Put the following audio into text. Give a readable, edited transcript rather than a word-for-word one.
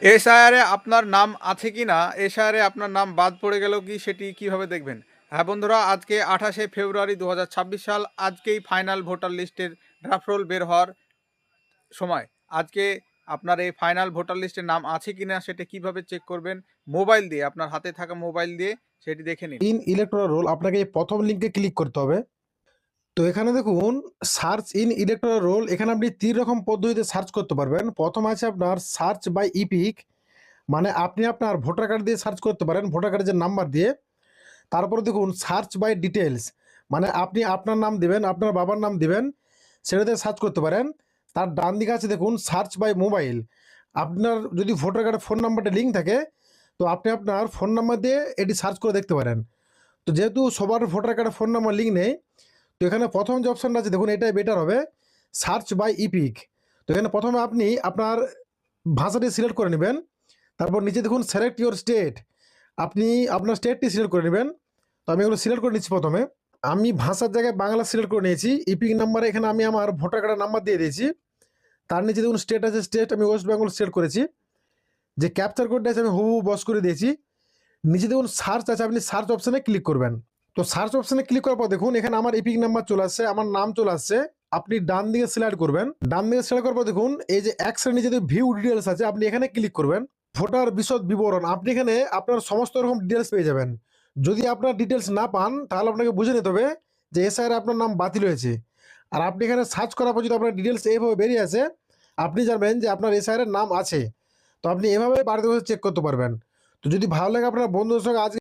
এসআইআরে আপনার নাম আছে কি না, এসআইআরে আপনার নাম বাদ পড়ে গেল কি সেটি কিভাবে দেখবেন? হ্যাঁ বন্ধুরা, আজকে 28শে ফেব্রুয়ারি 2026 সাল, আজকেই ফাইনাল ভোটার লিস্টের ড্রাফট রোল বের হওয়ার সময়। আজকে আপনার এই ফাইনাল ভোটার লিস্টে নাম আছে কিনা সেটা কিভাবে চেক করবেন? মোবাইল দিয়ে, আপনার হাতে থাকা মোবাইল দিয়ে সেটি দেখে নিন। ইন ইলেকটোরাল রোল আপনাকে এই প্রথম লিঙ্কে ক্লিক করতে হবে। তো এখানে দেখুন সার্চ ইন ইলেকটোরাল রোল, এখানে আপনি 3 রকম পদ্ধতিতে সার্চ করতে পারবেন। প্রথম আছে আপনার সার্চ বাই ইপিক, মানে আপনি আপনার ভোটার কার্ড দিয়ে সার্চ করতে পারেন, ভোটার কার্ডের যে নাম্বার দিয়ে। তারপরে দেখুন সার্চ বাই ডিটেলস, মানে আপনি আপনার নাম দিবেন, আপনার বাবার নাম দিবেন, সেটাতে সার্চ করতে পারেন। তার ডান দিকে আছে দেখুন সার্চ বাই মোবাইল, আপনার যদি ভোটার কার্ডের ফোন নাম্বারটা লিঙ্ক থাকে তো আপনি আপনার ফোন নাম্বার দিয়ে এটি সার্চ করে দেখতে পারেন। তো যেহেতু সবার ভোটার কার্ডের ফোন নাম্বার লিঙ্ক নেই, তো এখানে প্রথম যে অপশানটা আছে দেখুন এটাই বেটার হবে, সার্চ বাই ইপিক। তো এখানে প্রথমে আপনি আপনার ভাষাটি সিলেক্ট করে নেবেন, তারপর নিচে দেখুন সিলেক্ট ইউর স্টেট, আপনি আপনার স্টেটটি সিলেক্ট করে নেবেন। তো আমি এগুলো সিলেক্ট করে নিচ্ছি। প্রথমে আমি ভাষার জায়গায় বাংলা সিলেক্ট করে নিয়েছি। ইপিক নাম্বারে এখানে আমি আমার ভোটার কার্ডের নাম্বার দিয়ে দিয়েছি। তার নিচে দেখুন স্টেট আছে, স্টেট আমি ওয়েস্ট বেঙ্গল সিলেক্ট করেছি। যে ক্যাপচার কোডটা আছে আমি হুবহু বস করে দিয়েছি। নিচে দেখুন সার্চ আছে, আপনি সার্চ অপশানে ক্লিক করবেন। তো সার্চ অপশানে ক্লিক করার পর দেখুন এখানে আমার ইপিক নাম্বার চলে আসছে, আমার নাম চলে আসছে। আপনি ডান দিকে সিলেক্ট করবেন, ডান দিকে সিলেক্ট করার পর দেখুন এই যে এক্সের নিচে যে ভিউ ডিটেলস আছে আপনি এখানে ক্লিক করবেন। ভোটার বিশদ বিবরণ, আপনি এখানে আপনার সমস্ত রকম ডিটেলস পেয়ে যাবেন। যদি আপনার ডিটেলস না পান তাহলে আপনাকে বুঝে নিতে হবে যে এসআইআর আপনার নাম বাতিল হয়েছে। আর আপনি এখানে সার্চ করার পর যদি আপনার ডিটেলস এইভাবে বেরিয়ে আসে, আপনি জানবেন যে আপনার এসআইআর নাম আছে। তো আপনি এভাবে বাড়িতে বসে চেক করতে পারবেন। তো যদি ভালো লাগে আপনার বন্ধুদের সঙ্গে আজকে